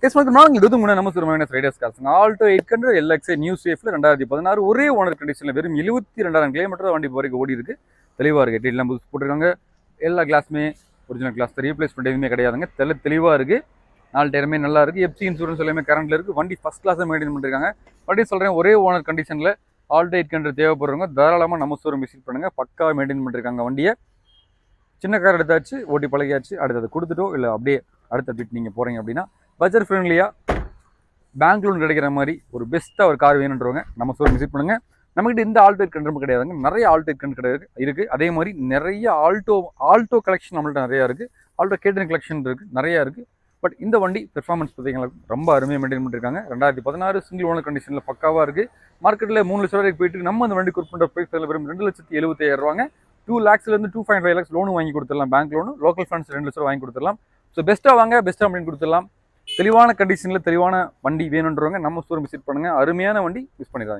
நம்ம minus riders காசுங்க Alto 800 LXI new சேஃப்ல 2016 ஒரே ஓனர் கண்டிஷன்ல வெறும் 72,000 கிலோமீட்டர் வண்டி வரைக்கும் ஓடி இருக்கு. தெளிவா இருக்கு. டீல் புதுசு போட்டுருக்காங்க. எல்லா கிளாஸுமே ஒரிஜினல் கிளாஸ், ரீப்ளேஸ்மெண்ட் எதுவுமே கிடையாதுங்க. தெளிவா இருக்கு. 4 டயருமே நல்லா இருக்கு. எஃப்சி இன்சூரன்ஸ் எல்லாமே கரண்ட்ல இருக்கு. வண்டி ஃபர்ஸ்ட் கிளாஸா மெயின்டைன் பண்ணிருக்காங்க. வண்டி சொல்றேன் ஒரே ஓனர் கண்டிஷன்ல ஆல்டோ 800 தேவைப்படுறவங்க தாராளமா நம்ம ஷோரூம் விசிட் பண்ணுங்க. பக்காவா மெயின்டைன் பண்ணிருக்காங்க வண்டியை. சின்ன கார் எடுத்தாச்சு, ஓட்டி பழகியாச்சு. அடுத்தது கொடுத்துட்டோ இல்லை அப்படியே அடுத்த பிட் நீங்கள் போகிறீங்க அப்படின்னா பட்ஜெட் ஃப்ரெண்ட்லியாக பேங்க் லோன் கிடைக்கிற மாதிரி ஒரு பெஸ்ட்டாக ஒரு கார் வேணுன்றவங்க நம்ம ஷோரூம் விசிட் பண்ணுங்கள். நம்மகிட்ட இந்த ஆல்டோ 800 கிடையாதுங்க. நிறைய ஆல்டோ 800 கிடையாது இருக்குது. அதே மாதிரி நிறைய ஆல்டோ கலெக்ஷன் நம்மள்ட்ட நிறையா இருக்குது. ஆல்டோ கேட்டரிங் கலெக்ஷன் இருக்குது, நிறையா இருக்குது. பட் இந்த வண்டி பெர்ஃபார்மன்ஸ் பார்த்தீங்கன்னா ரொம்ப அருமையாக மெயின்டைன் பண்ணியிருக்காங்க. 2016 சிங்கிள் ஓனர் கண்டிஷனில் பக்காவாக இருக்குது. மார்க்கெட்டில் 3 லட்ச ரூபாய்க்கு போயிட்டு நம்ம அந்த வண்டி கொடுப்பன்ற ப்ரைஸ் வெறும் 2,75,000 2 lakhsலேருந்து 2.5 lakhs லோனு வாங்கி கொடுத்துடலாம். பேங்க் லோனு, லோக்கல் ஃபண்ட்ஸ் 2 லட்சம் வாங்கி கொடுத்துடலாம். ஸோ பெஸ்ட்டாக வாங்க, பெஸ்ட்டாக அப்படின்னு கொடுத்துடலாம். தெளிவான கண்டிஷனில் தெளிவான வண்டி வேணுன்றவங்க நம்ம ஷோரூம் விசிட் பண்ணுங்கள். அருமையான வண்டி மிஸ் பண்ணிடாதீங்க.